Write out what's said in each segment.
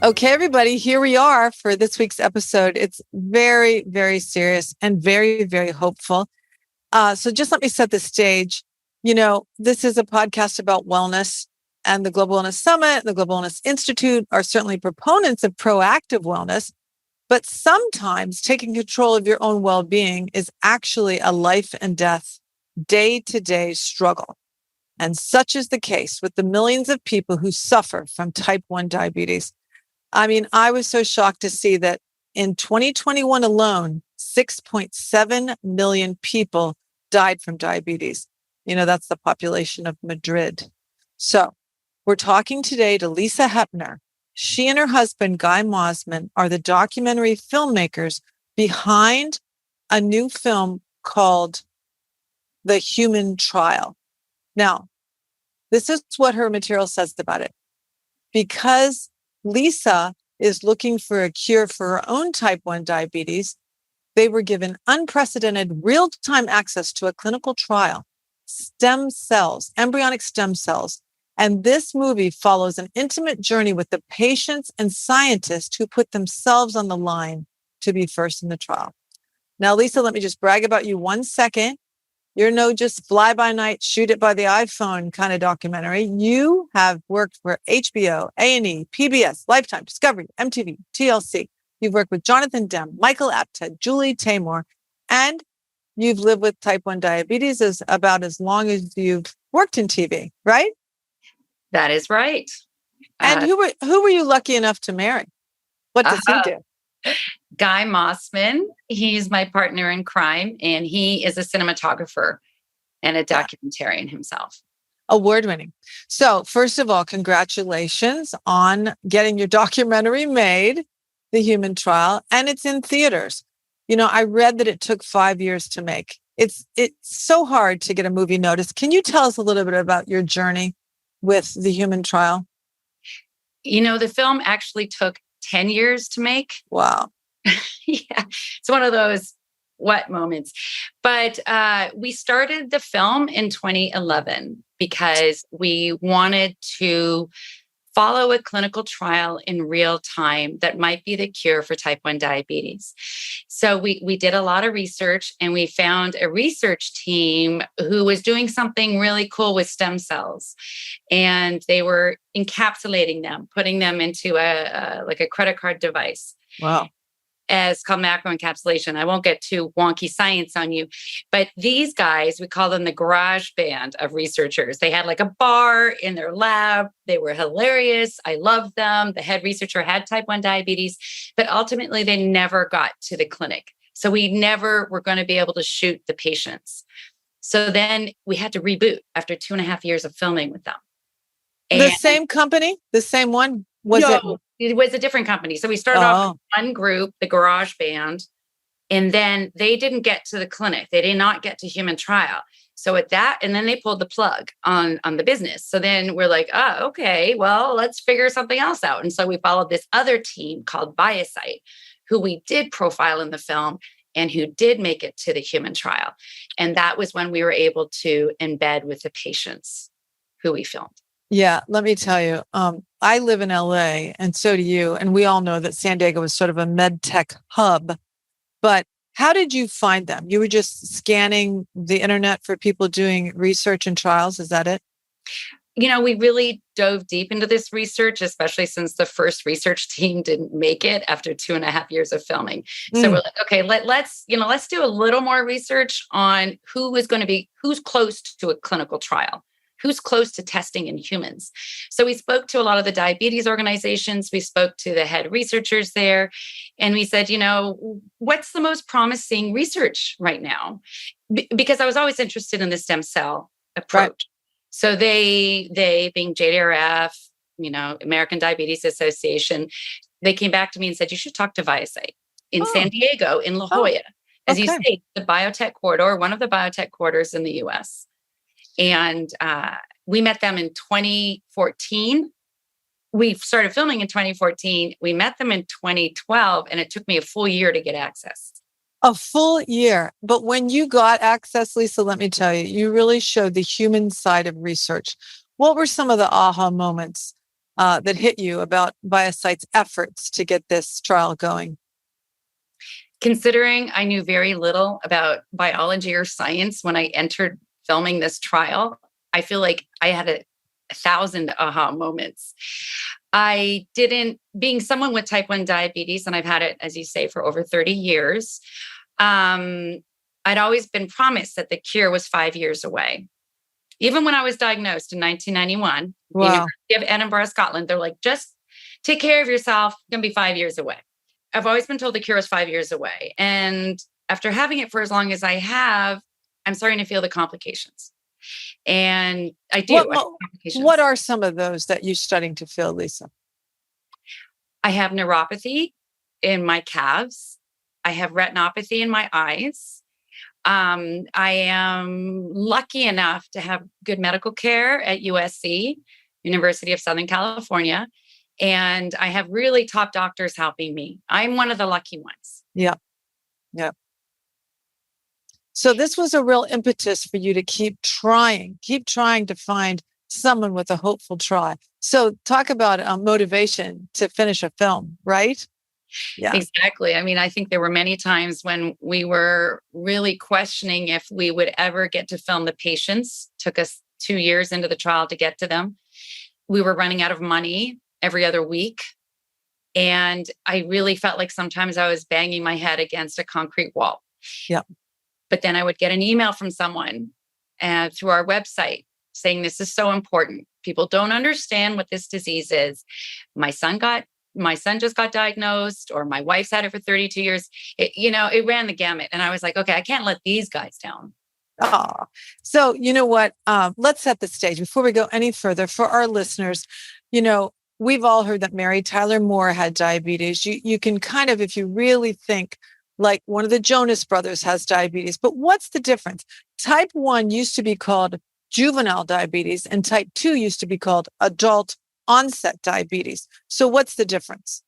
Okay, everybody, here we are for this week's episode. It's very, very serious and very, very hopeful. So just let me set the stage. You know, this is a podcast about wellness, and the Global Wellness Summit, the Global Wellness Institute are certainly proponents of proactive wellness. But sometimes taking control of your own well-being is actually a life and death, day-to-day struggle. And such is the case with the millions of people who suffer from type 1 diabetes. I mean, I was so shocked to see that in 2021 alone, 6.7 million people died from diabetes. You know, that's the population of Madrid. So we're talking today to Lisa Hepner. She and her husband, Guy Mossman, are the documentary filmmakers behind a new film called The Human Trial. Now, this is what her material says about it. Because Lisa is looking for a cure for her own type 1 diabetes, they were given unprecedented real-time access to a clinical trial, stem cells, embryonic stem cells. And this movie follows an intimate journey with the patients and scientists who put themselves on the line to be first in the trial. Now, Lisa, let me just brag about you 1 second. You're no just fly-by-night, shoot it by the iPhone kind of documentary. You have worked for HBO, A&E, PBS, Lifetime, Discovery, MTV, TLC. You've worked with Jonathan Demme, Michael Apted, Julie Taymor, and you've lived with type 1 diabetes about as long as you've worked in TV, right? That is right. And who were you lucky enough to marry? What does he do? Guy Mossman. He's my partner in crime, and he is a cinematographer and a documentarian himself. Award-winning. So first of all, congratulations on getting your documentary made, The Human Trial, and it's in theaters. You know, I read that it took 5 years to make. It's so hard to get a movie noticed. Can you tell us a little bit about your journey with The Human Trial? You know, the film actually took 10 years to make. Wow. Yeah, it's one of those what moments. But we started the film in 2011 because we wanted to follow a clinical trial in real time that might be the cure for type 1 diabetes. So we did a lot of research, and we found a research team who was doing something really cool with stem cells. And they were encapsulating them, putting them into a credit card device. Wow. It's called macroencapsulation. I won't get too wonky science on you, but these guys, we call them the garage band of researchers. They had like a bar in their lab. They were hilarious. I loved them. The head researcher had type 1 diabetes, but ultimately they never got to the clinic. So we never were going to be able to shoot the patients. So then we had to reboot after 2.5 years of filming with them. The same company? The same one? It was a different company. So we started off with one group, the Garage Band, and then they didn't get to the clinic. They did not get to human trial. So at that, and then they pulled the plug on the business. So then we're like, oh, okay, well, let's figure something else out. And so we followed this other team called Biosite, who we did profile in the film and who did make it to the human trial. And that was when we were able to embed with the patients who we filmed. Yeah, let me tell you, I live in LA, and so do you. And we all know that San Diego is sort of a med tech hub. But how did you find them? You were just scanning the internet for people doing research and trials. Is that it? You know, we really dove deep into this research, especially since the first research team didn't make it after 2.5 years of filming. So we're like, okay, let's do a little more research on who's close to a clinical trial. Who's close to testing in humans. So we spoke to a lot of the diabetes organizations. We spoke to the head researchers there. And we said, you know, what's the most promising research right now? Because I was always interested in the stem cell approach. Right. So they being JDRF, you know, American Diabetes Association, they came back to me and said, you should talk to Viasite in San Diego, in La Jolla. As you say, the biotech corridor, one of the biotech corridors in the US. And we met them in 2014. We started filming in 2014. We met them in 2012, and it took me a full year to get access. A full year. But when you got access, Lisa, let me tell you, you really showed the human side of research. What were some of the aha moments that hit you about ViaCyte's efforts to get this trial going? Considering I knew very little about biology or science when I entered filming this trial, I feel like I had 1,000 aha moments. Being someone with type 1 diabetes, and I've had it, as you say, for over 30 years, I'd always been promised that the cure was 5 years away. Even when I was diagnosed in 1991, Wow. the University of Edinburgh, Scotland, they're like, just take care of yourself. It's going to be 5 years away. I've always been told the cure is 5 years away. And after having it for as long as I have, I'm starting to feel the complications. And I do. What are some of those that you're starting to feel, Lisa? I have neuropathy in my calves. I have retinopathy in my eyes. I am lucky enough to have good medical care at USC, University of Southern California. And I have really top doctors helping me. I'm one of the lucky ones. Yeah. Yeah. So this was a real impetus for you to keep trying to find someone with a hopeful try. So talk about motivation to finish a film, right? Yeah, exactly. I mean, I think there were many times when we were really questioning if we would ever get to film the patients. Took us 2 years into the trial to get to them. We were running out of money every other week. And I really felt like sometimes I was banging my head against a concrete wall. Yeah. But then I would get an email from someone through our website saying, this is so important. People don't understand what this disease is. My son just got diagnosed, or my wife's had it for 32 years. It ran the gamut. And I was like, okay, I can't let these guys down. Oh, so you know what? Let's set the stage before we go any further for our listeners. We've all heard that Mary Tyler Moore had diabetes. You can kind of, if you really think, like one of the Jonas brothers has diabetes, but what's the difference? Type 1 used to be called juvenile diabetes, and type 2 used to be called adult onset diabetes. So what's the difference?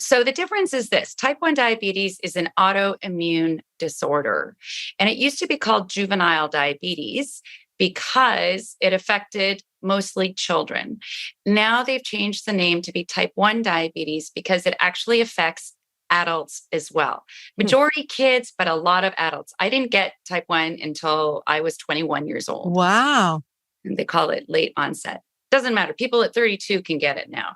So the difference is this: type 1 diabetes is an autoimmune disorder, and it used to be called juvenile diabetes because it affected mostly children. Now they've changed the name to be type 1 diabetes because it actually affects adults as well. Majority kids, but a lot of adults. I didn't get type 1 until I was 21 years old. Wow. And they call it late onset. Doesn't matter. People at 32 can get it now.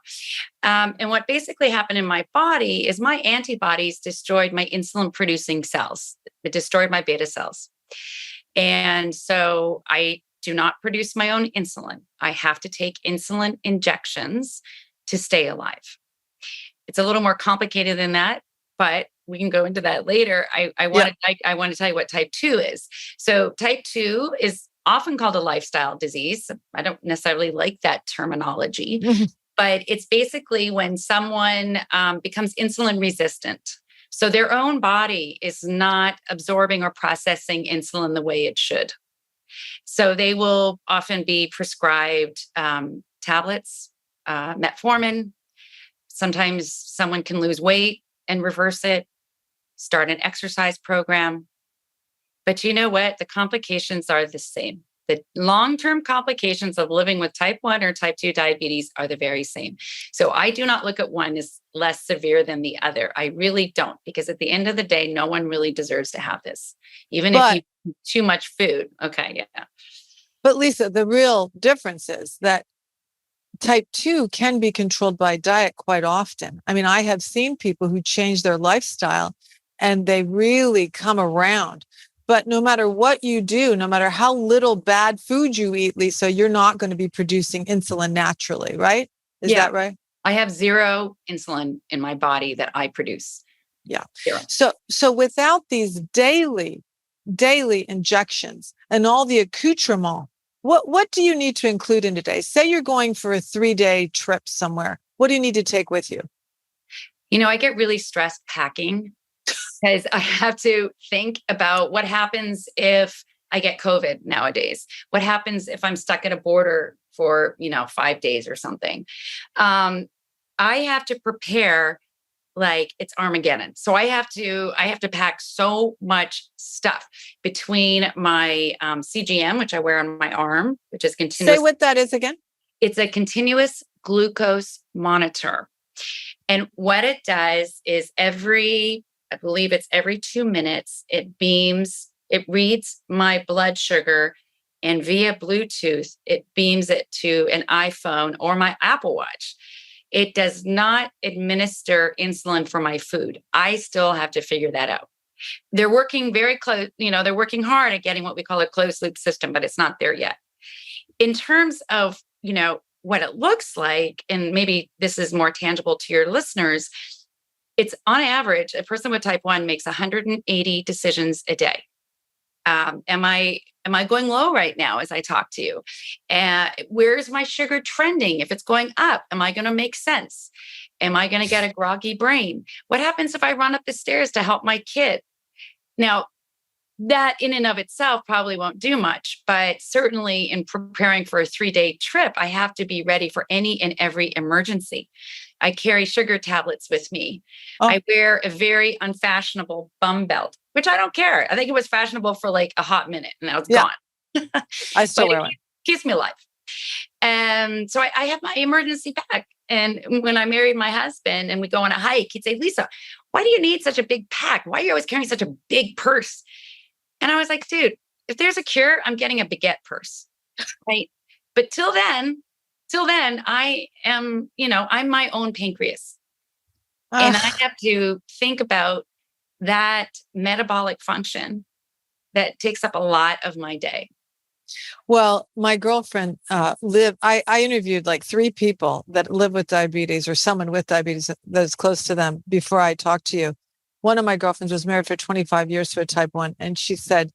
And what basically happened in my body is my antibodies destroyed my insulin producing cells. It destroyed my beta cells. And so I do not produce my own insulin. I have to take insulin injections to stay alive. It's a little more complicated than that, but we can go into that later. I want to tell you what type 2 is. So type 2 is often called a lifestyle disease. I don't necessarily like that terminology, but it's basically when someone becomes insulin resistant. So their own body is not absorbing or processing insulin the way it should. So they will often be prescribed tablets, metformin. Sometimes someone can lose weight and reverse it, start an exercise program. But you know what? The complications are the same. The long-term complications of living with type 1 or type 2 diabetes are the very same. So I do not look at one as less severe than the other. I really don't, because at the end of the day, no one really deserves to have this, even if you eat too much food. Okay, yeah. But Lisa, the real difference is that type 2 can be controlled by diet quite often. I mean, I have seen people who change their lifestyle and they really come around. But no matter what you do, no matter how little bad food you eat, Lisa, you're not going to be producing insulin naturally, right? Is that right? I have zero insulin in my body that I produce. Yeah. Zero. So without these daily injections and all the accoutrement, what do you need to include in today? Say you're going for a 3-day trip somewhere. What do you need to take with you? I get really stressed packing because I have to think about what happens if I get COVID nowadays. What happens if I'm stuck at a border for, 5 days or something? I have to prepare like it's Armageddon. So I have to pack so much stuff between my CGM, which I wear on my arm, which is continuous. Say what that is again. It's a continuous glucose monitor. And what it does is I believe it's every 2 minutes, it reads my blood sugar, and via Bluetooth, it beams it to an iPhone or my Apple Watch. It does not administer insulin for my food. I still have to figure that out. They're working very close, they're working hard at getting what we call a closed loop system, but it's not there yet. In terms of, what it looks like, and maybe this is more tangible to your listeners, it's on average, a person with type 1 makes 180 decisions a day. Am I going low right now as I talk to you? Where's my sugar trending? If it's going up, am I going to make sense? Am I going to get a groggy brain? What happens if I run up the stairs to help my kid? Now, that in and of itself probably won't do much, but certainly in preparing for a 3-day trip, I have to be ready for any and every emergency. I carry sugar tablets with me. Oh. I wear a very unfashionable bum belt, which I don't care. I think it was fashionable for like a hot minute and now it's gone. I still wear one. Keeps me alive. And so I have my emergency pack. And when I married my husband and we go on a hike, he'd say, Lisa, why do you need such a big pack? Why are you always carrying such a big purse? And I was like, dude, if there's a cure, I'm getting a baguette purse, right? But till then, I am, I'm my own pancreas. And I have to think about that metabolic function that takes up a lot of my day. Well, my girlfriend I interviewed like 3 people that live with diabetes or someone with diabetes that is close to them before I talked to you. One of my girlfriends was married for 25 years to a type 1. And she said,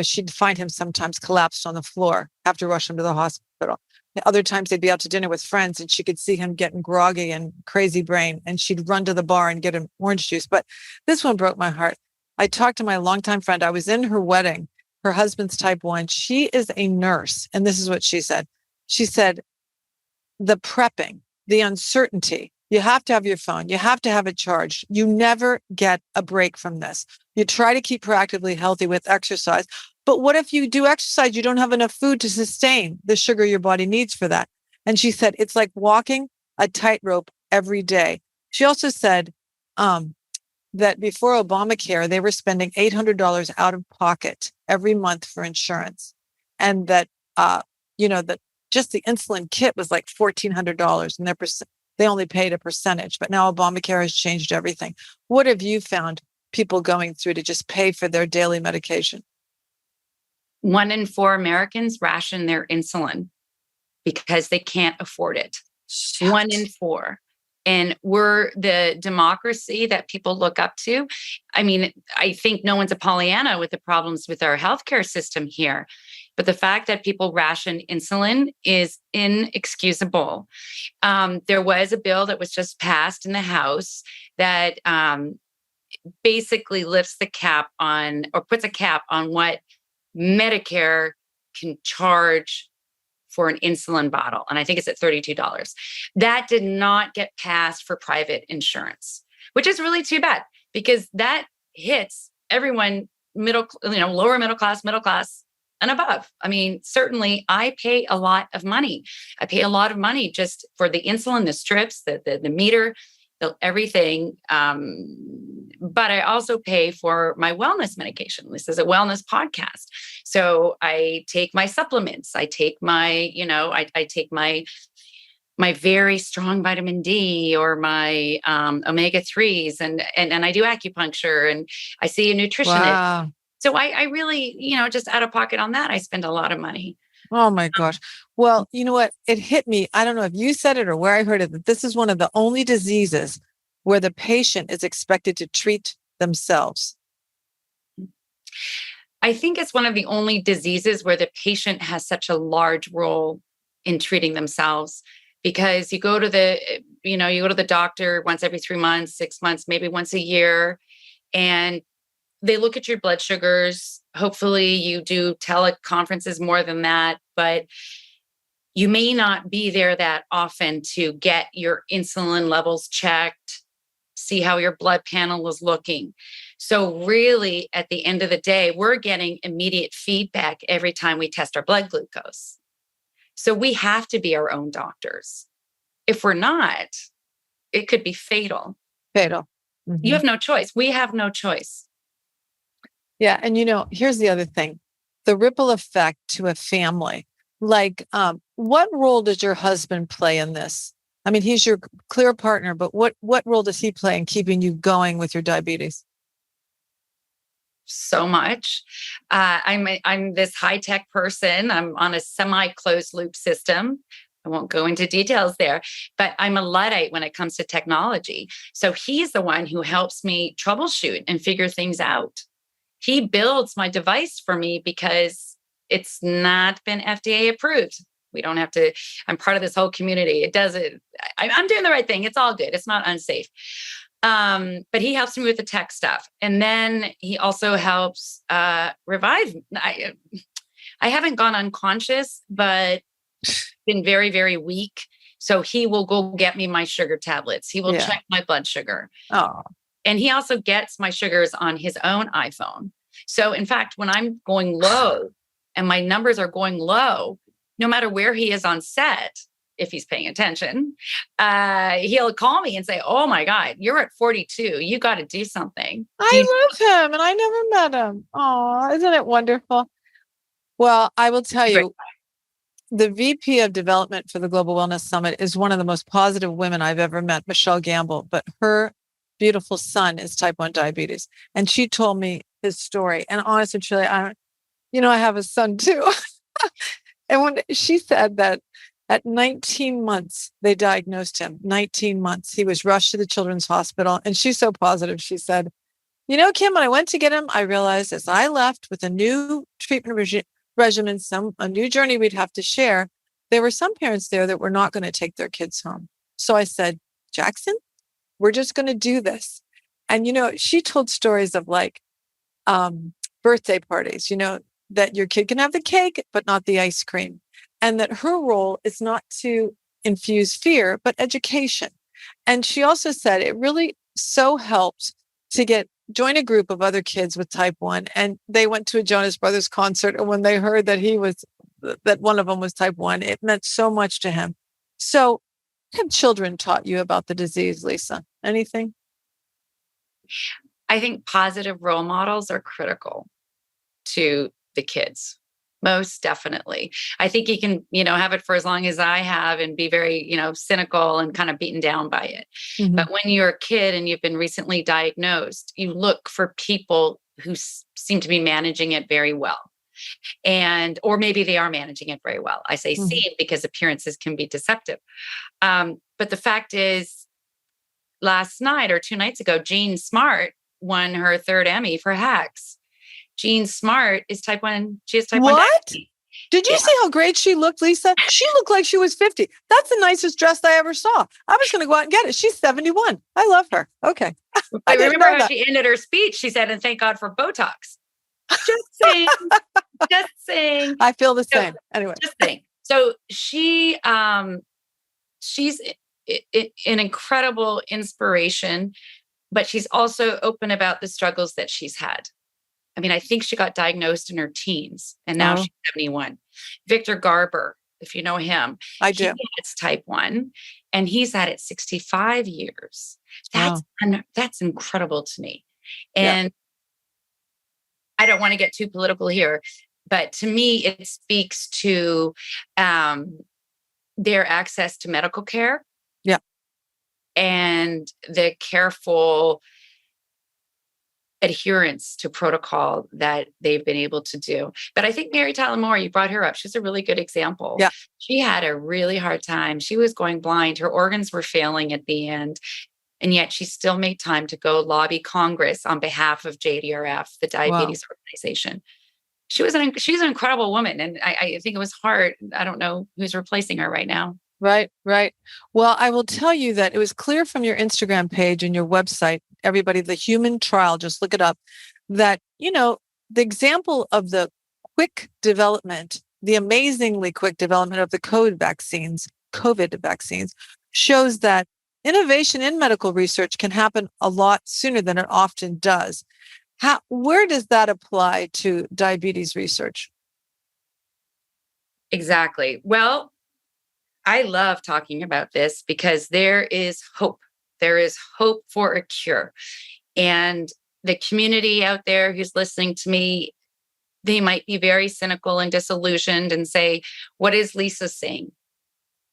she'd find him sometimes collapsed on the floor after rushing him to the hospital. Other times they'd be out to dinner with friends and she could see him getting groggy and crazy brain. And she'd run to the bar and get him orange juice. But this one broke my heart. I talked to my longtime friend. I was in her wedding. Her husband's type 1. She is a nurse. And this is what she said. She said, the prepping, the uncertainty, you have to have your phone. You have to have it charged. You never get a break from this. You try to keep proactively healthy with exercise. But what if you do exercise? You don't have enough food to sustain the sugar your body needs for that. And she said, it's like walking a tightrope every day. She also said that before Obamacare, they were spending $800 out of pocket every month for insurance. And that, that just the insulin kit was like $1,400 and they only paid a percentage, but now Obamacare has changed everything. What have you found people going through to just pay for their daily medication? 1 in 4 Americans ration their insulin because they can't afford it. Shit. 1 in 4. And we're the democracy that people look up to. I mean, I think no one's a Pollyanna with the problems with our healthcare system here. But the fact that people ration insulin is inexcusable. There was a bill that was just passed in the House that basically lifts the cap on, or puts a cap on what Medicare can charge for an insulin bottle. And I think it's at $32. That did not get passed for private insurance, which is really too bad because that hits everyone lower middle class, and above. I mean, certainly I pay a lot of money. I pay a lot of money just for the insulin, the strips, the meter, everything. But I also pay for my wellness medication. This is a wellness podcast. So I take my supplements. I take my, I take my very strong vitamin D or my omega-3s and I do acupuncture and I see a nutritionist. Wow. So I really, just out of pocket on that, I spend a lot of money. Oh my gosh. Well, you know what? It hit me. I don't know if you said it or where I heard it, that this is one of the only diseases where the patient is expected to treat themselves. I think it's one of the only diseases where the patient has such a large role in treating themselves because you go to the doctor once every 3 months, 6 months, maybe once a year, and they look at your blood sugars. Hopefully you do teleconferences more than that, but you may not be there that often to get your insulin levels checked, see how your blood panel is looking. So really, at the end of the day, we're getting immediate feedback every time we test our blood glucose. So we have to be our own doctors. If we're not, it could be fatal. Fatal. You have no choice. We have no choice. Yeah. And, here's the other thing, the ripple effect to a family. Like, what role does your husband play in this? I mean, he's your clear partner, but what role does he play in keeping you going with your diabetes? So much. I'm this high-tech person. I'm on a semi-closed loop system. I won't go into details there, but I'm a Luddite when it comes to technology. So he's the one who helps me troubleshoot and figure things out. He builds my device for me because it's not been FDA approved. We don't have to, I'm part of this whole community. It does it. I'm doing the right thing. It's all good. It's not unsafe. But he helps me with the tech stuff. And then he also helps revive. I haven't gone unconscious, but been very, very weak. So he will go get me my sugar tablets. He will check my blood sugar. Oh. And he also gets my sugars on his own iPhone. So in fact, when I'm going low and my numbers are going low, no matter where he is on set, if he's paying attention, he'll call me and say, oh my God, you're at 42. You got to do something. I love him and I never met him. Oh, isn't it wonderful? Well, I will tell you, the VP of development for the Global Wellness Summit is one of the most positive women I've ever met, Michelle Gamble, but her beautiful son is type 1 diabetes. And she told me his story. And honestly, truly, I have a son too. And when she said that at 19 months, they diagnosed him, 19 months, he was rushed to the children's hospital. And she's so positive. She said, Kim, when I went to get him, I realized as I left with a new treatment regimen, a new journey we'd have to share, there were some parents there that were not going to take their kids home. So I said, Jackson, we're just going to do this. And, she told stories of like birthday parties, that your kid can have the cake, but not the ice cream. And that her role is not to infuse fear, but education. And she also said it really so helped to join a group of other kids with type 1. And they went to a Jonas Brothers concert. And when they heard that one of them was type 1, it meant so much to him. So have children taught you about the disease, Lisa? Anything? I think positive role models are critical to the kids. Most definitely. I think you can, have it for as long as I have and be very, cynical and kind of beaten down by it. Mm-hmm. But when you're a kid and you've been recently diagnosed, you look for people who seem to be managing it very well. Or maybe they are managing it very well. I say seen because appearances can be deceptive. But the fact is, last night or 2 nights ago, Jean Smart won her 3rd Emmy for Hacks. Jean Smart is type 1. She has type 1 diabetes. Did you see how great she looked, Lisa? She looked like she was 50. That's the nicest dress I ever saw. I was going to go out and get it. She's 71. I love her. Okay. I remember how she ended her speech. She said, and thank God for Botox. Just saying. Just saying. I feel the same. Anyway. Just saying. So she's an incredible inspiration, but she's also open about the struggles that she's had. I mean, I think she got diagnosed in her teens and now she's 71. Victor Garber, if you know him, I do. It's type 1 and he's at it 65 years. That's incredible to me. And I don't want to get too political here, but to me, it speaks to their access to medical care. Yeah. And the careful adherence to protocol that they've been able to do. But I think Mary Tyler Moore, you brought her up. She's a really good example. Yeah. She had a really hard time. She was going blind. Her organs were failing at the end. And yet she still made time to go lobby Congress on behalf of JDRF, the diabetes organization. She's an incredible woman. And I think it was hard. I don't know who's replacing her right now. Right. Well, I will tell you that it was clear from your Instagram page and your website, everybody, the human trial, just look it up, that, the example of the quick development, the amazingly quick development of the COVID vaccines shows that innovation in medical research can happen a lot sooner than it often does. Where does that apply to diabetes research? Exactly. Well, I love talking about this because there is hope. There is hope for a cure. And the community out there who's listening to me, they might be very cynical and disillusioned and say, what is Lisa saying?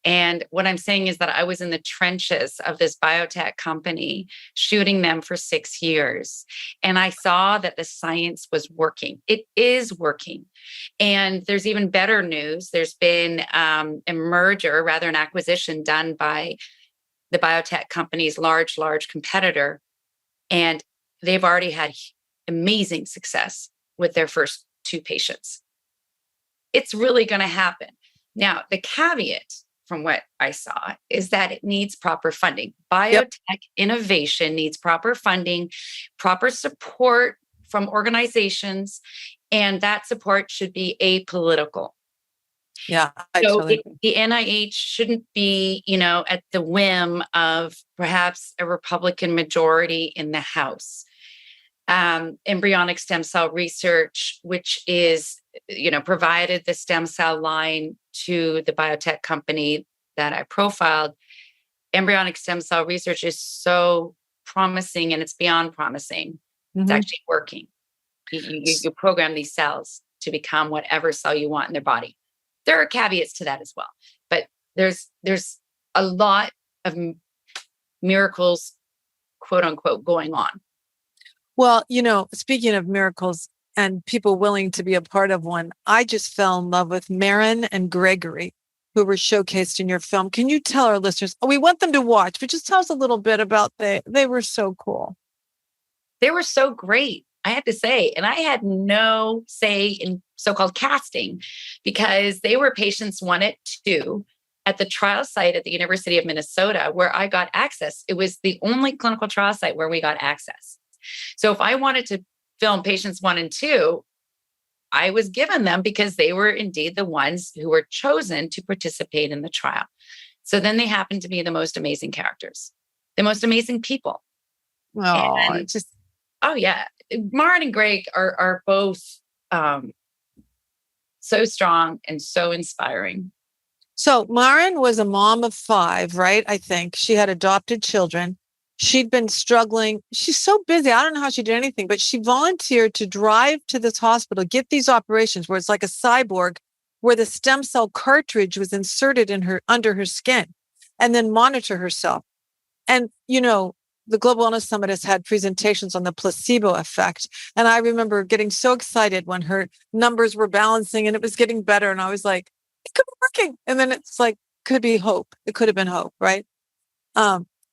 And what I'm saying is that I was in the trenches of this biotech company, shooting them for 6 years. And I saw that the science was working. It is working. And there's even better news. There's been a merger, rather an acquisition done by the biotech company's large competitor. And they've already had amazing success with their first 2 patients. It's really going to happen. Now, the caveat from what I saw is that it needs proper funding. Biotech innovation needs proper funding, proper support from organizations, and that support should be apolitical. Yeah, the NIH shouldn't be, at the whim of perhaps a Republican majority in the House. Embryonic stem cell research, which is, provided the stem cell line to the biotech company that I profiled. Embryonic stem cell research is so promising, and it's beyond promising. It's actually working. You program these cells to become whatever cell you want in their body. There are caveats to that as well, but there's a lot of miracles, quote unquote, going on. Well, speaking of miracles and people willing to be a part of one, I just fell in love with Marin and Gregory, who were showcased in your film. Can you tell our listeners, we want them to watch, but just tell us a little bit about they were so cool. They were so great, I have to say. And I had no say in so-called casting because they were patients 1 and 2 at the trial site at the University of Minnesota where I got access. It was the only clinical trial site where we got access. So if I wanted to film patients 1 and 2, I was given them because they were indeed the ones who were chosen to participate in the trial. So then they happened to be the most amazing characters, the most amazing people. Oh yeah. Marin and Greg are both so strong and so inspiring. So Marin was a mom of 5, right? I think she had adopted children. She'd been struggling. She's so busy. I don't know how she did anything, but she volunteered to drive to this hospital, get these operations where it's like a cyborg, where the stem cell cartridge was inserted under her skin, and then monitor herself. And, the Global Wellness Summit has had presentations on the placebo effect. And I remember getting so excited when her numbers were balancing and it was getting better. And I was like, it could be working. And then it's like, could be hope. It could have been hope, right?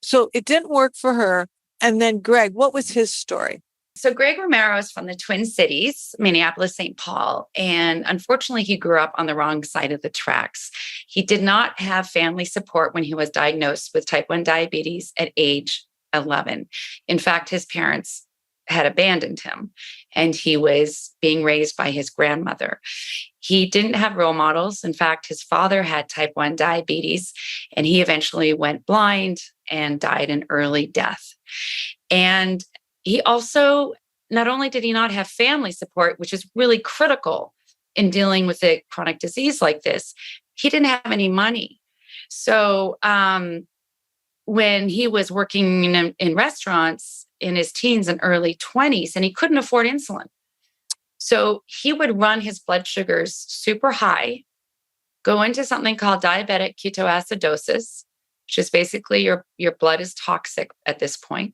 So it didn't work for her. And then Greg, what was his story? So Greg Romero is from the Twin Cities, Minneapolis, St. Paul. And unfortunately, he grew up on the wrong side of the tracks. He did not have family support when he was diagnosed with type 1 diabetes at age 11. In fact, his parents had abandoned him and he was being raised by his grandmother. He didn't have role models. In fact, his father had type 1 diabetes and he eventually went blind and died an early death. And he also, not only did he not have family support, which is really critical in dealing with a chronic disease like this, he didn't have any money. So when he was working in restaurants in his teens and early 20s, and he couldn't afford insulin. So he would run his blood sugars super high, go into something called diabetic ketoacidosis, which is basically your blood is toxic at this point.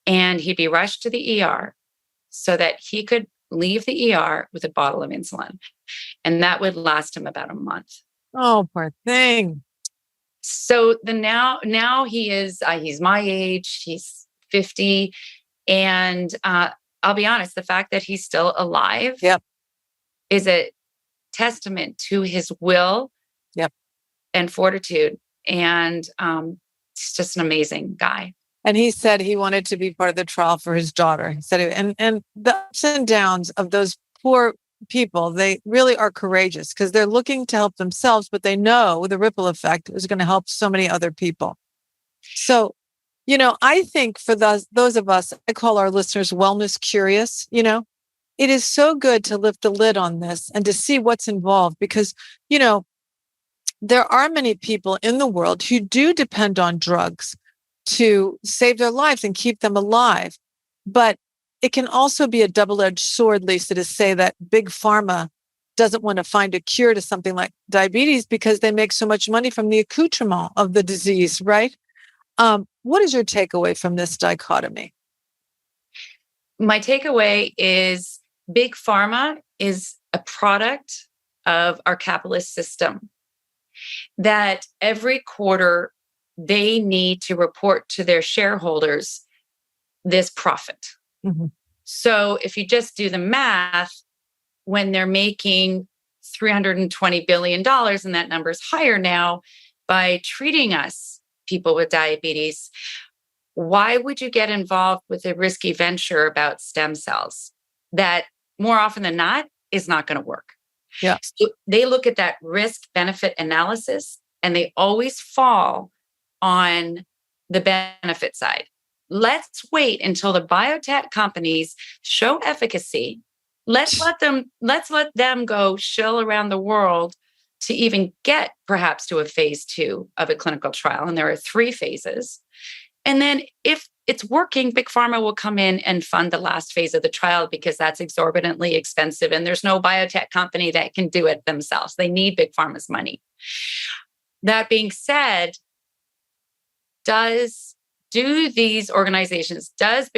And he'd be rushed to the ER so that he could leave the ER with a bottle of insulin. And that would last him about a month. Oh, poor thing. So now he is, he's my age, he's 50. And I'll be honest, the fact that he's still alive is a testament to his will and fortitude. And he's just an amazing guy. And he said he wanted to be part of the trial for his daughter. He said, and the ups and downs of those poor people, they really are courageous because they're looking to help themselves, but they know the ripple effect is going to help so many other people. So, I think for those of us, I call our listeners wellness curious, it is so good to lift the lid on this and to see what's involved because, there are many people in the world who do depend on drugs to save their lives and keep them alive. But it can also be a double-edged sword, Lisa, to say that big pharma doesn't want to find a cure to something like diabetes because they make so much money from the accoutrement of the disease, right? What is your takeaway from this dichotomy? My takeaway is big pharma is a product of our capitalist system, that every quarter they need to report to their shareholders this profit. Mm-hmm. So if you just do the math, when they're making $320 billion, and that number is higher now, by treating us, people with diabetes, why would you get involved with a risky venture about stem cells that more often than not is not going to work? Yeah. So they look at that risk benefit analysis and they always fall on the benefit side. Let's wait until the biotech companies show efficacy. Let's let them go shill around the world to even get perhaps to a phase 2 of a clinical trial. And there are 3 phases. And then if it's working, big pharma will come in and fund the last phase of the trial because that's exorbitantly expensive. And there's no biotech company that can do it themselves. They need big pharma's money. That being said, does big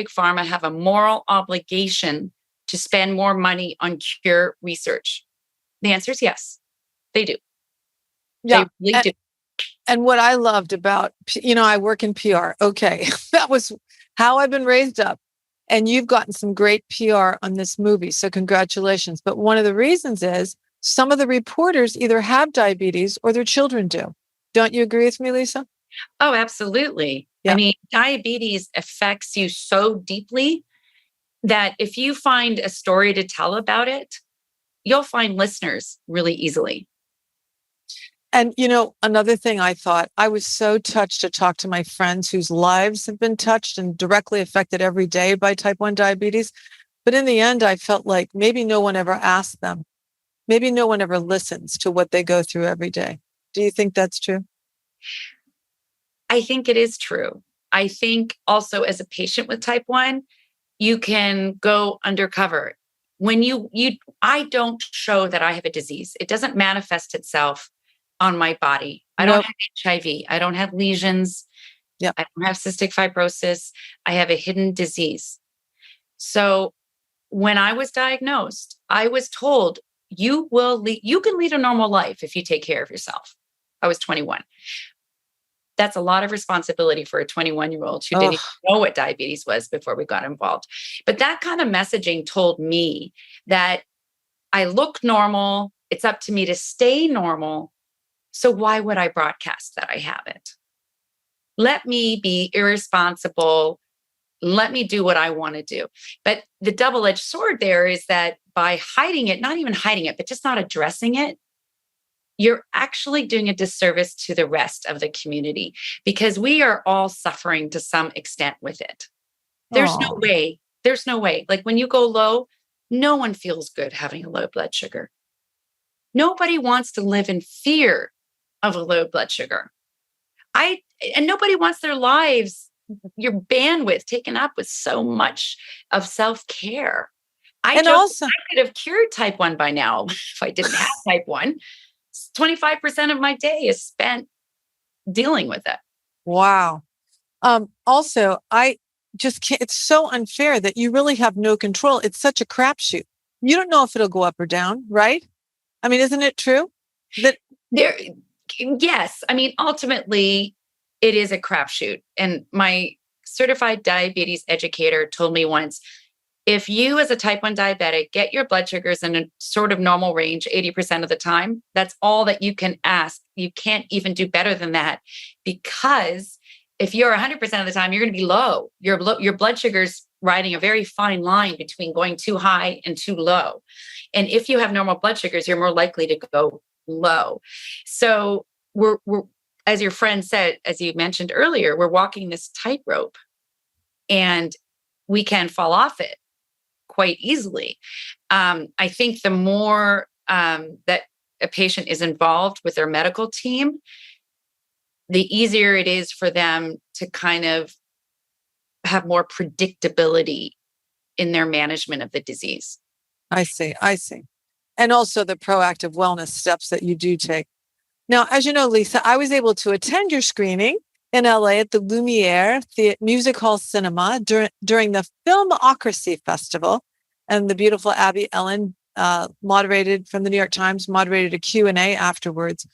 pharma have a moral obligation to spend more money on cure research? The answer is yes, they do. Yeah. They really do. And what I loved about, I work in PR. Okay. That was how I've been raised up. And you've gotten some great PR on this movie. So congratulations. But one of the reasons is some of the reporters either have diabetes or their children do. Don't you agree with me, Lisa? Oh, absolutely. Yeah. I mean, diabetes affects you so deeply that if you find a story to tell about it, you'll find listeners really easily. And, another thing I thought, I was so touched to talk to my friends whose lives have been touched and directly affected every day by type 1 diabetes. But in the end, I felt like maybe no one ever asked them. Maybe no one ever listens to what they go through every day. Do you think that's true? I think it is true. I think also as a patient with type 1, you can go undercover. When I don't show that I have a disease. It doesn't manifest itself on my body. I don't have HIV. I don't have lesions. Yeah. I don't have cystic fibrosis. I have a hidden disease. So when I was diagnosed, I was told you can lead a normal life if you take care of yourself. I was 21. That's a lot of responsibility for a 21-year-old who didn't even know what diabetes was before we got involved. But that kind of messaging told me that I look normal. It's up to me to stay normal. So why would I broadcast that I have it? Let me be irresponsible. Let me do what I want to do. But the double-edged sword there is that by hiding it, not even hiding it, but just not addressing it, you're actually doing a disservice to the rest of the community because we are all suffering to some extent with it. There's no way. There's no way. Like when you go low, no one feels good having a low blood sugar. Nobody wants to live in fear of a low blood sugar. And nobody wants their lives, your bandwidth taken up with so much of self-care. I could have cured type 1 by now if I didn't have type 1. 25% of my day is spent dealing with it. Wow. Also, I just can't, it's so unfair that you really have no control. It's such a crapshoot. You don't know if it'll go up or down, right? I mean, isn't it true? Yes. I mean, ultimately, it is a crapshoot. And my certified diabetes educator told me once, if you as a type 1 diabetic get your blood sugars in a sort of normal range 80% of the time, that's all that you can ask. You can't even do better than that because if you're 100% of the time, you're going to be low. Your blood sugar's riding a very fine line between going too high and too low. And if you have normal blood sugars, you're more likely to go low. So we're as your friend said, as you mentioned earlier, we're walking this tightrope and we can fall off it quite easily. I think the more that a patient is involved with their medical team, the easier it is for them to kind of have more predictability in their management of the disease. I see. I see. And also the proactive wellness steps that you do take. Now, as you know, Lisa, I was able to attend your screening in LA at the Lumiere Music Hall Cinema during the Filmocracy Festival. And the beautiful Abby Ellen, moderated from the New York Times, moderated a Q&A afterwards.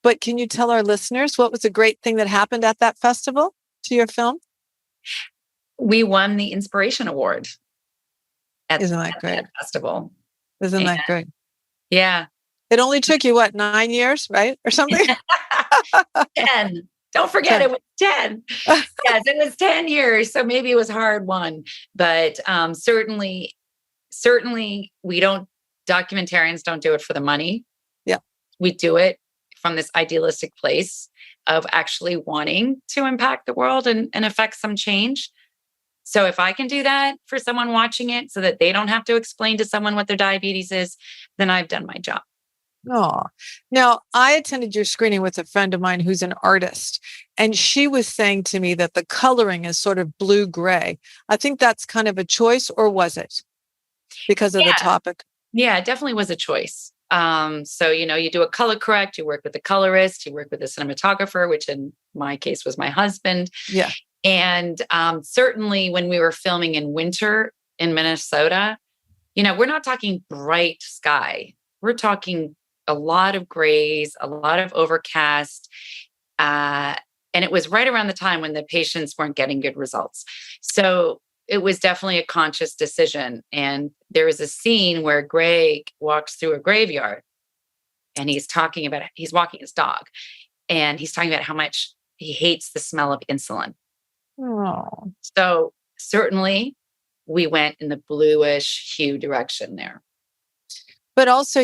But can you tell our listeners what was a great thing that happened at that festival to your film? We won the Inspiration Award Isn't that great? That festival. Isn't that great? Yeah. It only took you, 9 years, right? Or something? 10. Don't forget 10. It was 10. Yes, it was 10 years. So maybe it was hard won. But certainly documentarians don't do it for the money. Yeah. We do it from this idealistic place of actually wanting to impact the world and affect some change. So if I can do that for someone watching it so that they don't have to explain to someone what their diabetes is, then I've done my job. Oh, now I attended your screening with a friend of mine who's an artist, and she was saying to me that the coloring is sort of blue-gray. I think that's kind of a choice, or was it because of the topic? Yeah, it definitely was a choice. So, you do a color correct, you work with a colorist, you work with a cinematographer, which in my case was my husband. Yeah. And certainly when we were filming in winter in Minnesota, we're not talking bright sky. We're talking a lot of grays, a lot of overcast. And it was right around the time when the patients weren't getting good results. So it was definitely a conscious decision. And there was a scene where Greg walks through a graveyard and he's walking his dog, and he's talking about how much he hates the smell of insulin. Oh. So certainly we went in the bluish hue direction there. But also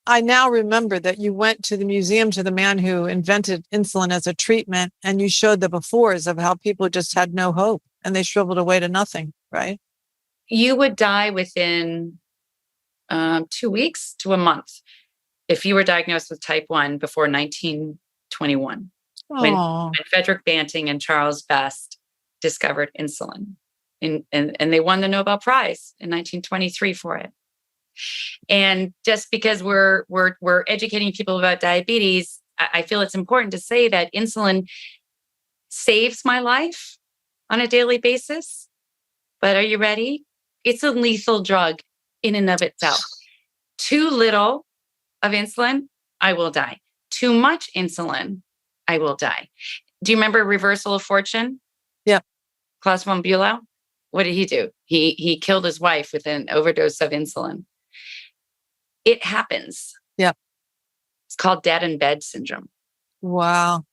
I now remember that you went to the museum to the man who invented insulin as a treatment, and you showed the befores of how people just had no hope and they shriveled away to nothing, right? You would die within 2 weeks to a month if you were diagnosed with type 1 before 1921. When Frederick Banting and Charles Best discovered insulin. And they won the Nobel Prize in 1923 for it. And just because we're educating people about diabetes, I feel it's important to say that insulin saves my life on a daily basis. But are you ready? It's a lethal drug in and of itself. Too little of insulin, I will die. Too much insulin, I will die. Do you remember Reversal of Fortune? Yeah. Klaus von Bülow? What did he do? He killed his wife with an overdose of insulin. It happens. Yeah. It's called dead in bed syndrome. Wow.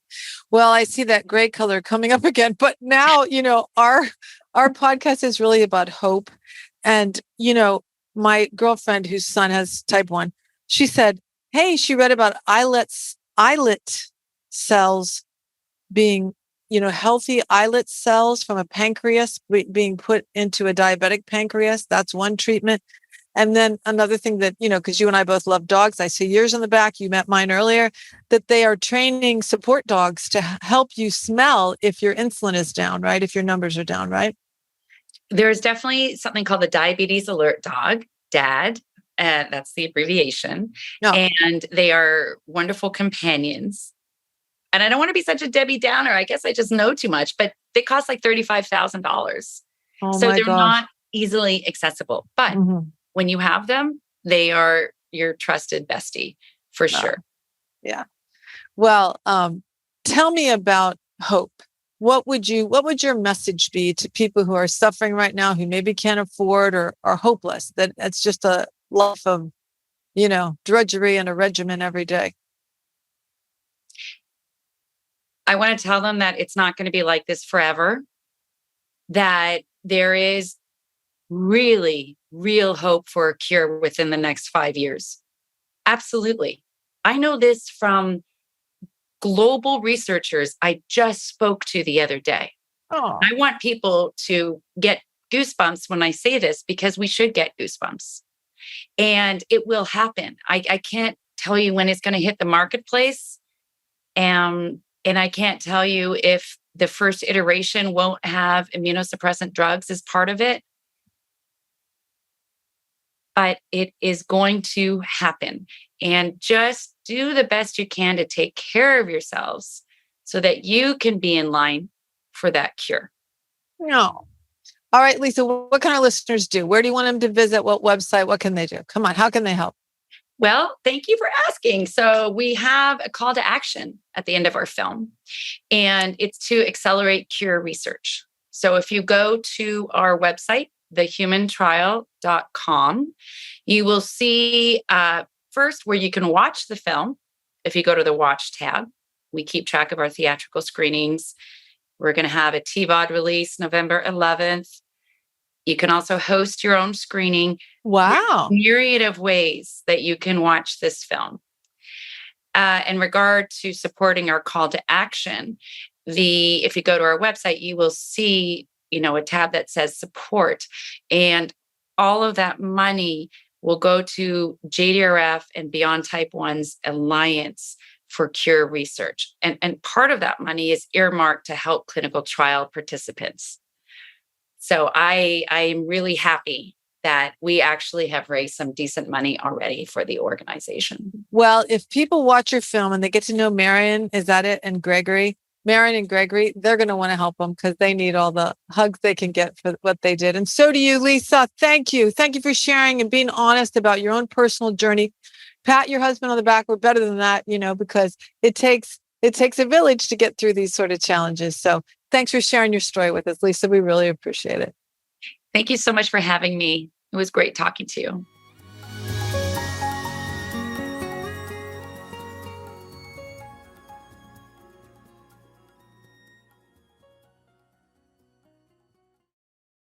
Well, I see that gray color coming up again, but now, our podcast is really about hope. And, my girlfriend whose son has type 1, she said, hey, she read about islet cells being, healthy islet cells from a pancreas being put into a diabetic pancreas. That's one treatment. And then another thing that, because you and I both love dogs, I see yours in the back, you met mine earlier, that they are training support dogs to help you smell if your insulin is down, right? If your numbers are down, right? There's definitely something called the Diabetes Alert Dog, DAD. That's the abbreviation. No. And they are wonderful companions. And I don't want to be such a Debbie Downer. I guess I just know too much, but they cost like $35,000. Oh, so my they're gosh. not easily accessible. But when you have them, they are your trusted bestie for sure. Yeah. Well, tell me about hope. What would your message be to people who are suffering right now, who maybe can't afford or are hopeless, that it's just a life of, drudgery and a regimen every day? I want to tell them that it's not going to be like this forever, that there is really real hope for a cure within the next 5 years. Absolutely. I know this from global researchers I just spoke to the other day. Oh. I want people to get goosebumps when I say this, because we should get goosebumps. And it will happen. I can't tell you when it's going to hit the marketplace. And I can't tell you if the first iteration won't have immunosuppressant drugs as part of it. But it is going to happen. And just do the best you can to take care of yourselves so that you can be in line for that cure. No. All right, Lisa, what can our listeners do? Where do you want them to visit? What website? What can they do? Come on, how can they help? Well, thank you for asking. So we have a call to action at the end of our film, and it's to accelerate cure research. So if you go to our website, thehumantrial.com, you will see first where you can watch the film. If you go to the watch tab, we keep track of our theatrical screenings. We're going to have a TVOD release November 11th. You can also host your own screening. Wow. Myriad of ways that you can watch this film. In regard to supporting our call to action, if you go to our website, you will see, a tab that says support. And all of that money will go to JDRF and Beyond Type 1's Alliance for Cure Research. And part of that money is earmarked to help clinical trial participants. So I am really happy that we actually have raised some decent money already for the organization. Well, if people watch your film and they get to know Marion, is that it? And Gregory, Marion and Gregory, they're going to want to help them because they need all the hugs they can get for what they did. And so do you, Lisa. Thank you. Thank you for sharing and being honest about your own personal journey. Pat your husband on the back. We're better than that, because it takes a village to get through these sort of challenges. So thanks for sharing your story with us, Lisa. We really appreciate it. Thank you so much for having me. It was great talking to you.